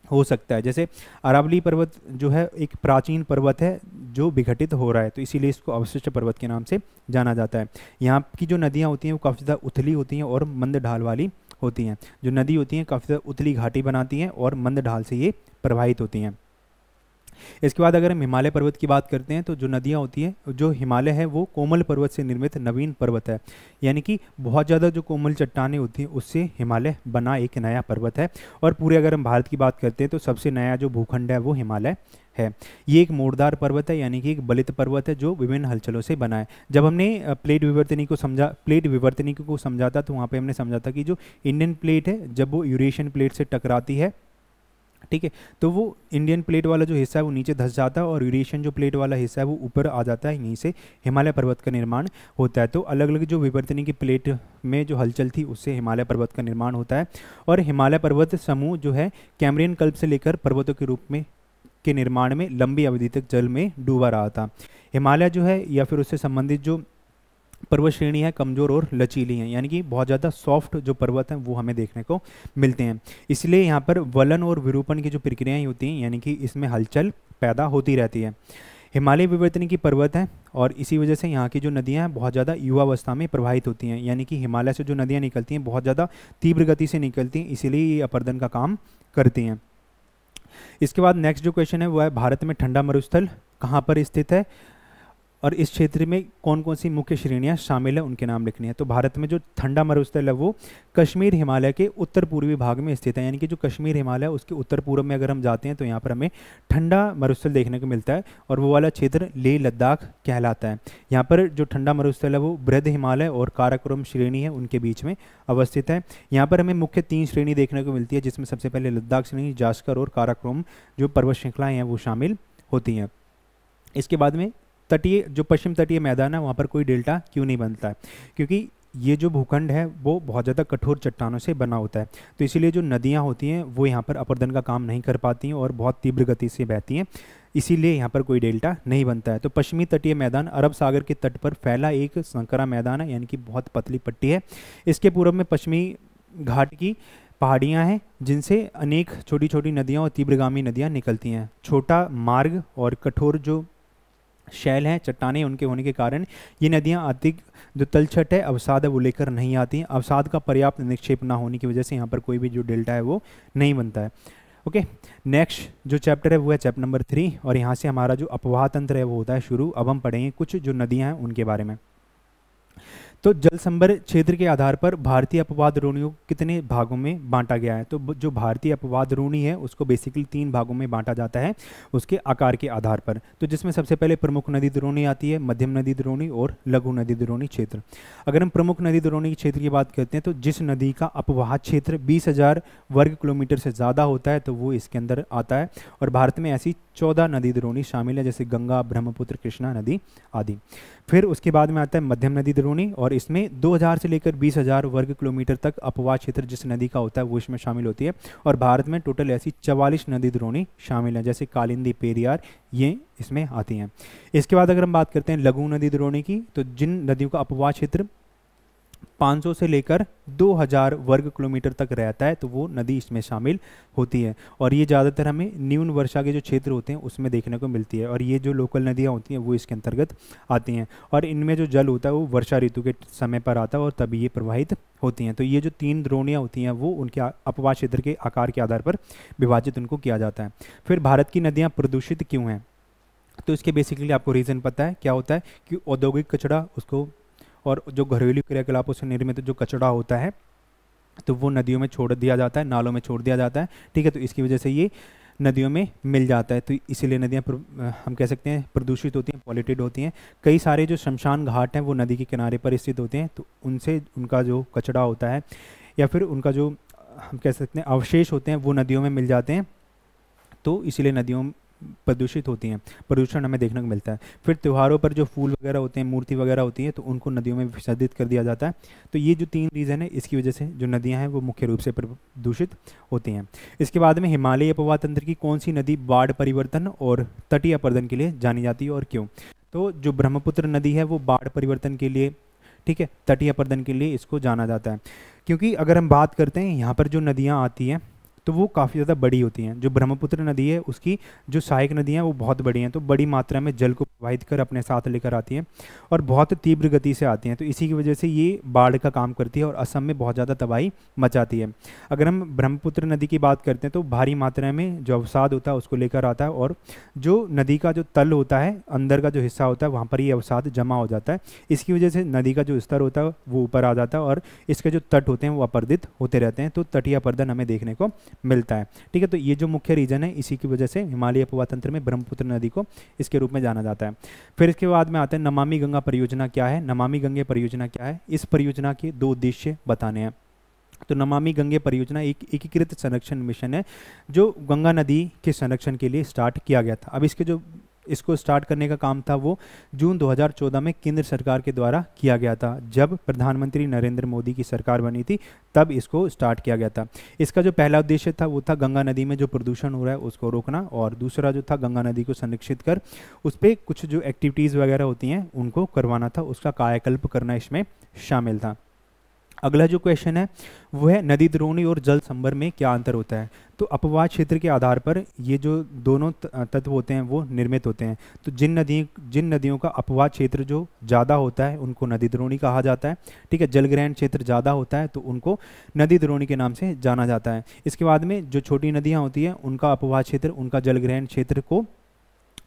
S1: हो सकता है। जैसे अरावली पर्वत जो है एक प्राचीन पर्वत है जो विघटित हो रहा है, तो इसीलिए इसको अवशिष्ट पर्वत के नाम से जाना जाता है। यहाँ की जो नदियाँ होती हैं वो काफ़ी ज़्यादा उथली होती हैं और मंद ढाल वाली होती हैं। जो नदी होती हैं काफ़ी ज़्यादा उथली घाटी बनाती हैं और मंद ढाल से ये प्रभावित होती हैं। इसके बाद अगर हम हिमालय पर्वत की बात करते हैं तो जो नदियाँ होती हैं, जो हिमालय है वो कोमल पर्वत से निर्मित नवीन पर्वत है, यानी कि बहुत ज़्यादा जो कोमल चट्टानें होती हैं उससे हिमालय बना एक नया पर्वत है। और पूरे अगर हम भारत की बात करते हैं तो सबसे नया जो भूखंड है वो हिमालय है। ये एक मोड़दार पर्वत है, यानी कि एक बलित पर्वत है जो विभिन्न हलचलों से बना है। जब हमने प्लेट विवर्तनिकी को समझा था तो वहाँ पे हमने समझा था कि जो इंडियन प्लेट है जब वो यूरेशियन प्लेट से टकराती है, ठीक है, तो वो इंडियन प्लेट वाला जो हिस्सा है वो नीचे धंस जाता है और यूरेशियन जो प्लेट वाला हिस्सा है वो ऊपर आ जाता है, यहीं से हिमालय पर्वत का निर्माण होता है। तो अलग अलग जो विवर्तनिकी प्लेट में जो हलचल थी उससे हिमालय पर्वत का निर्माण होता है। और हिमालय पर्वत समूह जो है कैम्ब्रियन कल्प से लेकर पर्वतों के रूप में के निर्माण में लंबी अवधि तक जल में डूबा रहा था। हिमालय जो है या फिर उससे संबंधित जो पर्वत श्रेणी है कमज़ोर और लचीली हैं, यानी कि बहुत ज़्यादा सॉफ्ट जो पर्वत हैं वो हमें देखने को मिलते हैं। इसलिए यहाँ पर वलन और विरूपण की जो प्रक्रियाएँ होती हैं, यानी कि इसमें हलचल पैदा होती रहती है। हिमालय विवर्तनिकी पर्वत है और इसी वजह से यहाँ की जो नदियाँ हैं बहुत ज़्यादा युवावस्था में प्रभावित होती हैं, यानी कि हिमालय से जो नदियाँ निकलती हैं बहुत ज़्यादा तीव्र गति से निकलती हैं, इसीलिए ये अपर्दन का काम करती हैं। इसके बाद नेक्स्ट जो क्वेश्चन है वो है भारत में ठंडा मरुस्थल कहाँ पर स्थित है और इस क्षेत्र में कौन कौन सी मुख्य श्रेणियां शामिल है उनके नाम लिखनी है। तो भारत में जो ठंडा मरुस्थल है वो कश्मीर हिमालय के उत्तर पूर्वी भाग में स्थित है, यानी कि जो कश्मीर हिमालय उसके उत्तर पूर्व में अगर हम जाते हैं तो यहाँ पर हमें ठंडा मरुस्थल देखने को मिलता है और वो वाला क्षेत्र लेह लद्दाख कहलाता है। यहाँ पर जो ठंडा मरुस्थल है वो बृहद हिमालय और काराकोरम श्रेणी है उनके बीच में अवस्थित है। यहाँ पर हमें मुख्य 3 श्रेणी देखने को मिलती है, जिसमें सबसे पहले लद्दाख श्रेणी, जास्कर और काराकोरम जो पर्वत श्रृंखलाएँ हैं वो शामिल होती हैं। इसके बाद में तटीय जो पश्चिम तटीय मैदान है वहाँ पर कोई डेल्टा क्यों नहीं बनता है? क्योंकि ये जो भूखंड है वो बहुत ज़्यादा कठोर चट्टानों से बना होता है, तो इसीलिए जो नदियाँ होती हैं वो यहाँ पर अपरदन का काम नहीं कर पाती हैं और बहुत तीव्र गति से बहती हैं, इसीलिए यहाँ पर कोई डेल्टा नहीं बनता है। तो पश्चिमी तटीय मैदान अरब सागर के तट पर फैला एक संकरा मैदान है, यानी कि बहुत पतली पट्टी है। इसके पूर्व में पश्चिमी घाट की पहाड़ियाँ हैं जिनसे अनेक छोटी छोटी नदियाँ और तीव्रगामी नदियाँ निकलती हैं। छोटा मार्ग और कठोर जो शैल हैं, चट्टानें उनके होने के कारण ये नदियाँ अधिक जो तलछट है अवसाद है वो लेकर नहीं आती हैं। अवसाद का पर्याप्त निक्षेप ना होने की वजह से यहाँ पर कोई भी जो डेल्टा है वो नहीं बनता है। ओके, नेक्स्ट जो चैप्टर है वो है चैप्टर नंबर 3 और यहाँ से हमारा जो अपवाह तंत्र है वो होता है शुरू। अब हम पढ़ेंगे कुछ जो नदियाँ हैं उनके बारे में। तो जल संभर क्षेत्र के आधार पर भारतीय अपवाद रोनियों को कितने भागों में बांटा गया है? तो जो भारतीय अपवाद रोनी है उसको बेसिकली 3 भागों में बांटा जाता है उसके आकार के आधार पर। तो जिसमें सबसे पहले प्रमुख नदी द्रोणी आती है, मध्यम नदी द्रोणी और लघु नदी द्रोणी क्षेत्र। अगर हम प्रमुख नदी द्रोणी क्षेत्र की बात करते हैं तो जिस नदी का अपवाह क्षेत्र 20,000 वर्ग किलोमीटर से ज़्यादा होता है तो वो इसके अंदर आता है। और भारत में ऐसी 14 नदी द्रोणी शामिल है, जैसे गंगा, ब्रह्मपुत्र, कृष्णा नदी आदि। फिर उसके बाद में आता है मध्यम नदी द्रोणी, और इसमें 2000 से लेकर 20,000 वर्ग किलोमीटर तक अपवाह क्षेत्र जिस नदी का होता है वो इसमें शामिल होती है। और भारत में टोटल ऐसी 44 नदी द्रोणी शामिल हैं, जैसे कालिंदी, पेरियार, ये इसमें आती हैं। इसके बाद अगर हम बात करते हैं लघु नदी द्रोणी की, तो जिन नदियों का अपवाह क्षेत्र 500 से लेकर 2000 वर्ग किलोमीटर तक रहता है तो वो नदी इसमें शामिल होती है। और ये ज़्यादातर हमें न्यून वर्षा के जो क्षेत्र होते हैं उसमें देखने को मिलती है। और ये जो लोकल नदियाँ होती हैं वो इसके अंतर्गत आती हैं, और इनमें जो जल होता है वो वर्षा ऋतु के समय पर आता है और तभी ये प्रवाहित होती हैं। तो ये जो 3 द्रोणियाँ होती हैं वो उनके अपवाह क्षेत्र के आकार के आधार पर विभाजित उनको किया जाता है। फिर भारत की नदियाँ प्रदूषित क्यों हैं? तो इसके बेसिकली आपको रीज़न पता है क्या होता है कि औद्योगिक कचरा उसको और जो घरेलू क्रियाकलापों से निर्मित जो कचरा होता है तो वो नदियों में छोड़ दिया जाता है, नालों में छोड़ दिया जाता है। ठीक है, तो इसकी वजह से ये नदियों में मिल जाता है, तो इसीलिए नदियाँ हम कह सकते हैं प्रदूषित होती हैं, पॉल्यूटेड होती हैं। कई सारे जो शमशान घाट हैं वो नदी के किनारे पर स्थित होते हैं, तो उनसे उनका जो कचरा होता है या फिर उनका जो हम कह सकते हैं अवशेष होते हैं वो नदियों में मिल जाते हैं, तो इसीलिए नदियों प्रदूषित होती हैं, प्रदूषण हमें देखने को मिलता है। फिर त्योहारों पर जो फूल वगैरह होते हैं, मूर्ति वगैरह होती है, तो उनको नदियों में विसर्जित कर दिया जाता है। तो ये जो 3 रीज़न है इसकी वजह से जो नदियां हैं वो मुख्य रूप से प्रदूषित होती हैं। इसके बाद में हिमालयी अपवाह तंत्र की कौन सी नदी बाढ़ परिवर्तन और तटीय अपर्दन के लिए जानी जाती है और क्यों? तो जो ब्रह्मपुत्र नदी है वो बाढ़ परिवर्तन के लिए, ठीक है, तटीय अपर्दन के लिए इसको जाना जाता है। क्योंकि अगर हम बात करते हैं यहाँ पर जो नदियाँ आती हैं तो वो काफ़ी ज़्यादा बड़ी होती हैं। जो ब्रह्मपुत्र नदी है उसकी जो सहायक नदियाँ वो बहुत बड़ी हैं, तो बड़ी मात्रा में जल को प्रवाहित कर अपने साथ लेकर आती हैं और बहुत तीव्र गति से आती हैं, तो इसी की वजह से ये बाढ़ का काम करती है और असम में बहुत ज़्यादा तबाही मचाती है। अगर हम ब्रह्मपुत्र नदी की बात करते हैं तो भारी मात्रा में जो अवसाद होता है उसको लेकर आता है, और जो नदी का जो तल होता है, अंदर का जो हिस्सा होता है, वहाँ पर ये अवसाद जमा हो जाता है। इसकी वजह से नदी का जो स्तर होता है वो ऊपर आ जाता है और इसके जो तट होते हैं वो अपर्दित होते रहते हैं, तो तटीय अपर्दन हमें देखने को मिलता है। ठीक है, तो ये जो मुख्य रीजन है इसी की वजह से हिमालयी अपवाह तंत्र में ब्रह्मपुत्र नदी को इसके रूप में जाना जाता है। फिर इसके बाद में आते हैं नमामि गंगा परियोजना क्या है। नमामि गंगे परियोजना क्या है? इस परियोजना के 2 उद्देश्य बताने हैं। तो नमामि गंगे परियोजना एक एकीकृत संरक्षण मिशन है जो गंगा नदी के संरक्षण के लिए स्टार्ट किया गया था। अब इसको स्टार्ट करने का काम था वो जून 2014 में केंद्र सरकार के द्वारा किया गया था। जब प्रधानमंत्री नरेंद्र मोदी की सरकार बनी थी तब इसको स्टार्ट किया गया था। इसका जो पहला उद्देश्य था वो था गंगा नदी में जो प्रदूषण हो रहा है उसको रोकना, और दूसरा जो था गंगा नदी को संरक्षित कर उस पर कुछ जो एक्टिविटीज़ वगैरह होती हैं उनको करवाना था, उसका कायाकल्प करना इसमें शामिल था। अगला जो क्वेश्चन है वो है नदी द्रोणी और जल संभर में क्या अंतर होता है। तो अपवाह क्षेत्र के आधार पर ये जो दोनों तत्व होते हैं वो निर्मित होते हैं। तो जिन नदियों का अपवाह क्षेत्र जो ज़्यादा होता है उनको नदी द्रोणी कहा जाता है। ठीक है, जलग्रहण क्षेत्र ज़्यादा होता है तो उनको नदी द्रोणी के नाम से जाना जाता है। इसके बाद में जो छोटी नदियाँ होती हैं उनका अपवाह क्षेत्र, उनका जलग्रहण क्षेत्र को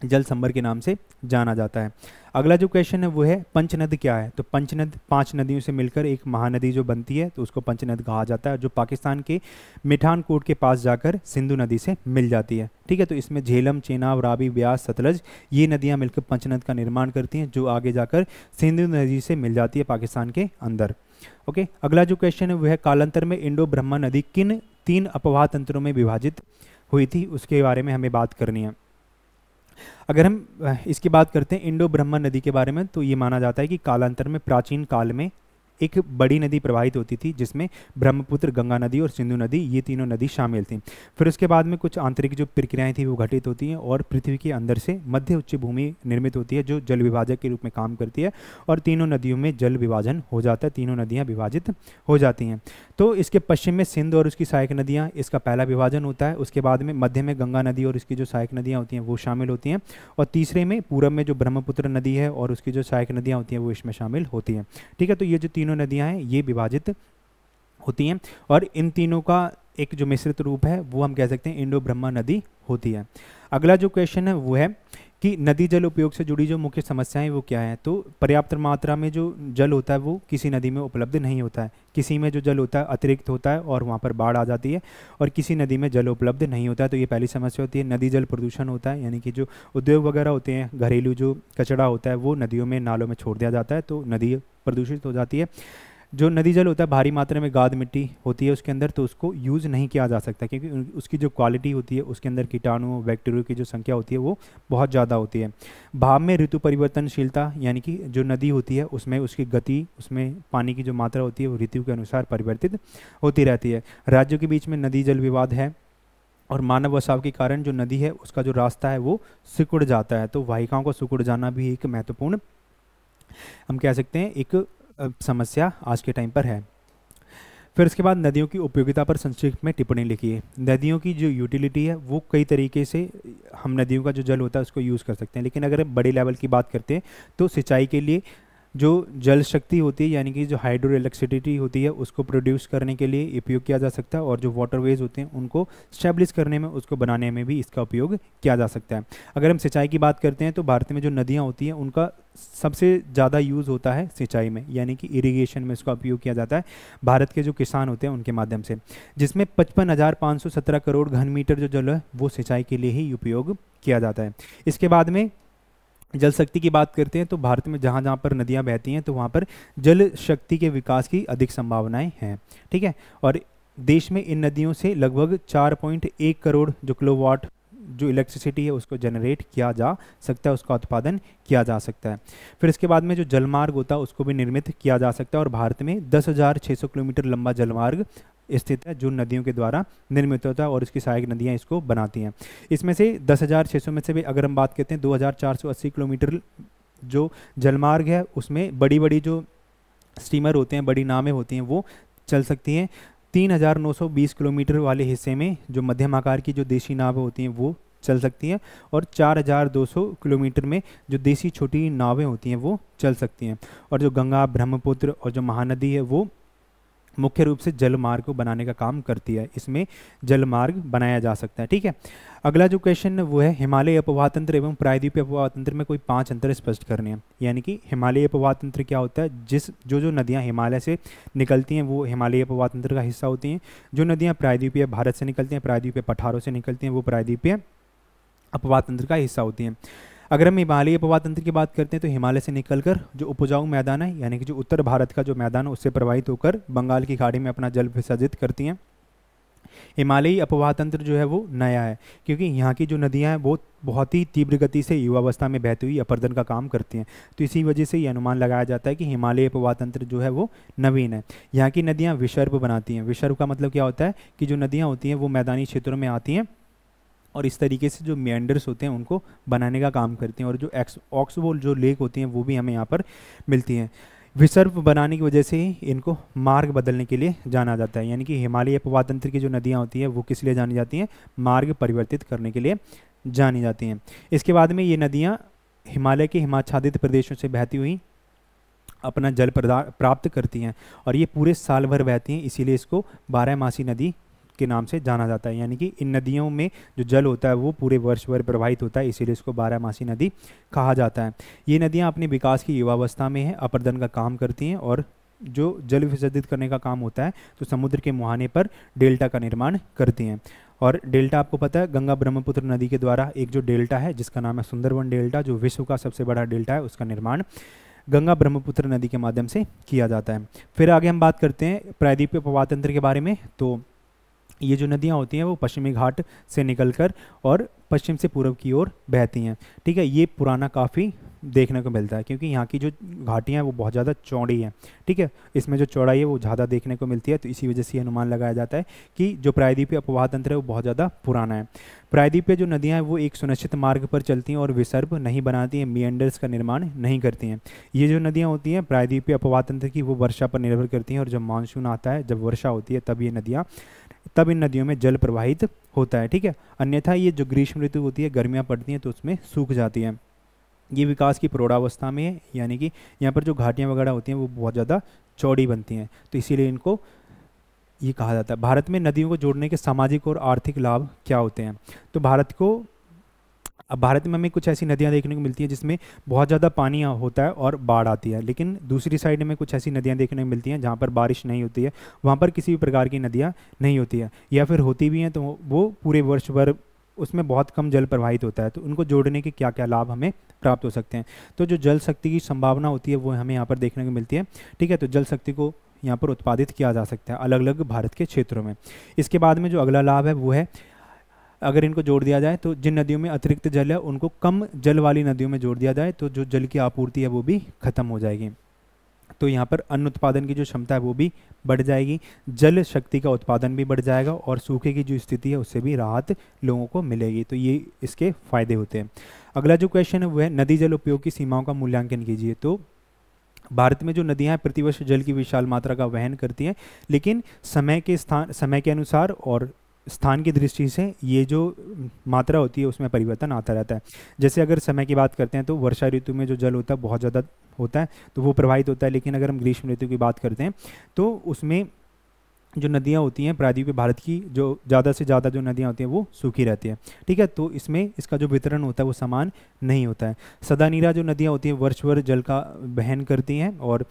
S1: जल संभर के नाम से जाना जाता है। अगला जो क्वेश्चन है वो है पंचनद क्या है। तो पंचनद 5 नदियों से मिलकर एक महानदी जो बनती है तो उसको पंचनद कहा जाता है, जो पाकिस्तान के मिठानकोट के पास जाकर सिंधु नदी से मिल जाती है। ठीक है, तो इसमें झेलम, चेनाब, रावी, ब्यास, सतलज ये नदियां मिलकर पंचनद का निर्माण करती हैं जो आगे जाकर सिंधु नदी से मिल जाती है पाकिस्तान के अंदर। ओके, अगला जो क्वेश्चन है वो है कालांतर में इंडो ब्रह्मा नदी किन 3 अपवाह तंत्रों में विभाजित हुई थी, उसके बारे में हमें बात करनी है। अगर हम इसकी बात करते हैं इंडो ब्रह्मा नदी के बारे में तो ये माना जाता है कि कालांतर में प्राचीन काल में एक बड़ी नदी प्रवाहित होती थी जिसमें ब्रह्मपुत्र, गंगा नदी और सिंधु नदी ये तीनों नदी शामिल थी। फिर उसके बाद में कुछ आंतरिक जो प्रक्रियाएं थी वो घटित होती हैं और पृथ्वी के अंदर से मध्य उच्च भूमि निर्मित होती है जो जल विभाजक के रूप में काम करती है और तीनों नदियों में जल विभाजन हो जाता है, तीनों नदियाँ विभाजित हो जाती हैं। तो इसके पश्चिम में सिंध और उसकी सहायक नदियाँ, इसका पहला विभाजन होता है। उसके बाद में मध्य में गंगा नदी और इसकी जो सहायक नदियाँ होती हैं वो शामिल होती हैं, और तीसरे में पूरब में जो ब्रह्मपुत्र नदी है और उसकी जो सहायक नदियाँ होती हैं वो इसमें शामिल होती हैं। ठीक है, तो ये जो तीनों नदियाँ हैं ये विभाजित होती हैं और इन तीनों का एक जो मिश्रित रूप है वो हम कह सकते हैं इंडो ब्रह्मा नदी होती है। अगला जो क्वेश्चन है वो है कि नदी जल उपयोग से जुड़ी जो मुख्य समस्याएं वो क्या है। तो पर्याप्त मात्रा में जो जल होता है वो किसी नदी में उपलब्ध नहीं होता है, किसी में जो जल होता है अतिरिक्त होता है और वहाँ पर बाढ़ आ जाती है, और किसी नदी में जल उपलब्ध नहीं होता है। तो ये पहली समस्या होती है। नदी जल प्रदूषण होता है, यानी कि जो उद्योग वगैरह होते हैं, घरेलू जो कचरा होता है वो नदियों में, नालों में छोड़ दिया जाता है, तो नदी प्रदूषित हो जाती है। जो नदी जल होता है भारी मात्रा में गाद मिट्टी होती है उसके अंदर, तो उसको यूज़ नहीं किया जा सकता, क्योंकि उसकी जो क्वालिटी होती है, उसके अंदर कीटाणु बैक्टीरिया की जो संख्या होती है वो बहुत ज़्यादा होती है। भाप में ऋतु परिवर्तनशीलता, यानी कि जो नदी होती है उसमें उसकी गति, उसमें पानी की जो मात्रा होती है वो ऋतु के अनुसार परिवर्तित होती रहती है। राज्यों के बीच में नदी जल विवाद है, और मानव वसाव के कारण जो नदी है उसका जो रास्ता है वो सिकुड़ जाता है। तो वाहिकाओं को सिकुड़ जाना भी एक महत्वपूर्ण, हम कह सकते हैं, एक समस्या आज के टाइम पर है। फिर उसके बाद नदियों की उपयोगिता पर संक्षिप्त में टिप्पणी लिखिए। नदियों की जो यूटिलिटी है वो कई तरीके से, हम नदियों का जो जल होता है उसको यूज़ कर सकते हैं, लेकिन अगर बड़े लेवल की बात करते हैं तो सिंचाई के लिए जो जल शक्ति होती है, यानी कि जो हाइड्रो इलेक्ट्रिसिटी होती है, उसको प्रोड्यूस करने के लिए उपयोग किया जा सकता है, और जो वाटरवेज होते हैं उनको स्टैब्लिश करने में, उसको बनाने में भी इसका उपयोग किया जा सकता है। अगर हम सिंचाई की बात करते हैं तो भारत में जो नदियाँ होती हैं उनका सबसे ज़्यादा यूज़ होता है सिंचाई में, यानी कि इरिगेशन में इसका उपयोग किया जाता है भारत के जो किसान होते हैं उनके माध्यम से, जिसमें 55,517 करोड़ घन मीटर जो जल है वो सिंचाई के लिए ही उपयोग किया जाता है। इसके बाद में जल शक्ति की बात करते हैं तो भारत में जहाँ जहाँ पर नदियाँ बहती हैं तो वहाँ पर जल शक्ति के विकास की अधिक संभावनाएं हैं, ठीक है। और देश में इन नदियों से लगभग 4.1 करोड़ जो किलोवाट जो इलेक्ट्रिसिटी है उसको जनरेट किया जा सकता है, उसका उत्पादन किया जा सकता है। फिर इसके बाद में जो जलमार्ग होता है उसको भी निर्मित किया जा सकता है, और भारत में 10,600 किलोमीटर लंबा जलमार्ग स्थित है जो नदियों के द्वारा निर्मित होता है, और इसकी सहायक नदियां इसको बनाती हैं। इसमें से 10,600 में से भी अगर हम बात करते हैं 2,480 किलोमीटर जो जलमार्ग है उसमें बड़ी बड़ी जो स्टीमर होते हैं, बड़ी नावें होती हैं वो चल सकती हैं। 3,920 किलोमीटर वाले हिस्से में जो मध्यम आकार की जो देशी नावें होती हैं वो चल सकती हैं, और 4,200 किलोमीटर में जो देसी छोटी नावें होती हैं वो चल सकती हैं। और जो गंगा, ब्रह्मपुत्र और जो महानदी है वो मुख्य रूप से जल मार्ग को बनाने का काम करती है, इसमें जल मार्ग बनाया जा सकता है, ठीक है। अगला जो क्वेश्चन है वो है हिमालय अपवाह तंत्र एवं प्रायद्वीपीय अपवाह तंत्र में कोई 5 अंतर स्पष्ट करने हैं। यानी कि हिमालय अपवाह तंत्र क्या होता है, जो नदियाँ हिमालय से निकलती हैं वो हिमालय अपवाह तंत्र का हिस्सा होती हैं। जो नदियाँ प्रायद्वीपीय भारत से निकलती हैं, प्रायद्वीपीय पठारों से निकलती हैं, वो प्रायद्वीपीय अपवाह तंत्र का हिस्सा होती हैं। अगर हम हिमालयी अपवाह तंत्र की बात करते हैं तो हिमालय से निकलकर जो उपजाऊ मैदान है, यानी कि जो उत्तर भारत का जो मैदान है उससे प्रवाहित होकर बंगाल की खाड़ी में अपना जल विसर्जित करती हैं। हिमालयी अपवाह तंत्र जो है वो नया है, क्योंकि यहाँ की जो नदियाँ हैं वो बहुत ही तीव्र गति से युवावस्था में बहती हुई अपर्दन का काम करती हैं। तो इसी वजह से ये अनुमान लगाया जाता है कि हिमालयी अपवाह तंत्र जो है वो नवीन है। यहाँ की नदियाँ विसर्प बनाती हैं। विसर्प का मतलब क्या होता है कि जो नदियाँ होती हैं वो मैदानी क्षेत्रों में आती हैं और इस तरीके से जो मेंडर्स होते हैं उनको बनाने का काम करती हैं, और जो ऑक्सबोल जो लेक होती हैं वो भी हमें यहाँ पर मिलती हैं। विसर्प बनाने की वजह से ही इनको मार्ग बदलने के लिए जाना जाता है, यानी कि हिमालयी अपवाह तंत्र की जो नदियाँ होती हैं वो किस लिए जानी जाती हैं, मार्ग परिवर्तित करने के लिए जानी जाती हैं। इसके बाद में ये नदियाँ हिमालय के हिमाच्छादित प्रदेशों से बहती हुई अपना जल प्राप्त करती हैं, और ये पूरे साल भर बहती हैं, इसीलिए इसको 12मासी नदी के नाम से जाना जाता है। यानी कि इन नदियों में जो जल होता है वो पूरे वर्ष भर प्रवाहित होता है, इसीलिए इसको 12मासी नदी कहा जाता है। ये नदियाँ अपने विकास की युवावस्था में है, अपर्दन का काम करती हैं, और जो जल विसर्जित करने का काम होता है तो समुद्र के मुहाने पर डेल्टा का निर्माण करती हैं। और डेल्टा आपको पता है गंगा ब्रह्मपुत्र नदी के द्वारा एक जो डेल्टा है जिसका नाम है सुंदरवन डेल्टा, जो विश्व का सबसे बड़ा डेल्टा है, उसका निर्माण गंगा ब्रह्मपुत्र नदी के माध्यम से किया जाता है। फिर आगे हम बात करते हैं प्रायद्वीपीय अपवाह तंत्र के बारे में। तो ये जो नदियाँ होती हैं वो पश्चिमी घाट से निकलकर और पश्चिम से पूर्व की ओर बहती हैं, ठीक है। ये पुराना काफ़ी देखने को मिलता है क्योंकि यहाँ की जो घाटियाँ हैं वो बहुत ज़्यादा चौड़ी हैं, ठीक है। इसमें जो चौड़ाई है वो ज़्यादा देखने को मिलती है, तो इसी वजह से ये अनुमान लगाया जाता है कि जो प्रायद्वीपीय अपवाह तंत्र है वो बहुत ज़्यादा पुराना है। प्रायद्वीपीय जो नदियाँ हैं वो एक सुनिश्चित मार्ग पर चलती हैं और विसर्प नहीं बनाती हैं, मिएंडर्स का निर्माण नहीं करती हैं। ये जो नदियाँ होती हैं प्रायद्वीपीय अपवाह तंत्र की वो वर्षा पर निर्भर करती हैं, और जब मानसून आता है, जब वर्षा होती है, तब इन नदियों में जल प्रवाहित होता है, ठीक है। अन्यथा ये जो ग्रीष्म ऋतु होती है, गर्मियाँ पड़ती हैं तो उसमें सूख जाती हैं। ये विकास की प्रौढ़ावस्था में है, यानी कि यहाँ पर जो घाटियाँ वगैरह होती हैं वो बहुत ज़्यादा चौड़ी बनती हैं, तो इसीलिए इनको ये कहा जाता है। भारत में नदियों को जोड़ने के सामाजिक और आर्थिक लाभ क्या होते हैं? तो भारत को अब भारत में हमें कुछ ऐसी नदियाँ देखने को मिलती हैं जिसमें बहुत ज़्यादा पानी होता है और बाढ़ आती है, लेकिन दूसरी साइड में कुछ ऐसी नदियाँ देखने को मिलती हैं जहाँ पर बारिश नहीं होती है, वहाँ पर किसी भी प्रकार की नदियाँ नहीं होती है, या फिर होती भी हैं तो वो पूरे वर्ष भर उसमें बहुत कम जल प्रवाहित होता है। तो उनको जोड़ने के क्या क्या लाभ हमें प्राप्त हो सकते हैं। तो जो जल शक्ति की संभावना होती है वो हमें यहाँ पर देखने को मिलती है। ठीक है, तो जल शक्ति को यहाँ पर उत्पादित किया जा सकता है अलग अलग भारत के क्षेत्रों में। इसके बाद में जो अगला लाभ है वो है, अगर इनको जोड़ दिया जाए तो जिन नदियों में अतिरिक्त जल है उनको कम जल वाली नदियों में जोड़ दिया जाए तो जो जल की आपूर्ति है वो भी खत्म हो जाएगी। तो यहाँ पर अन्न उत्पादन की जो क्षमता है वो भी बढ़ जाएगी, जल शक्ति का उत्पादन भी बढ़ जाएगा और सूखे की जो स्थिति है उससे भी राहत लोगों को मिलेगी। तो ये इसके फायदे होते हैं। अगला जो क्वेश्चन है वो है, नदी जल उपयोग की सीमाओं का मूल्यांकन कीजिए। तो भारत में जो नदियां हैं प्रतिवर्ष जल की विशाल मात्रा का वहन करती हैं, लेकिन समय के अनुसार और स्थान की दृष्टि से ये जो मात्रा होती है उसमें परिवर्तन आता रहता है। जैसे अगर समय की बात करते हैं तो वर्षा ऋतु में जो जल होता है बहुत ज़्यादा होता है तो वो प्रवाहित होता है, लेकिन अगर हम ग्रीष्म ऋतु की बात करते हैं तो उसमें जो नदियाँ होती हैं प्रायद्वीपीय भारत की, जो ज़्यादा से ज़्यादा जो नदियाँ होती हैं वो सूखी रहती है। ठीक है, तो इसमें इसका जो वितरण होता है वो समान नहीं होता है। सदानीरा जो नदियाँ होती हैं वर्ष भर जल का वहन करती हैं, और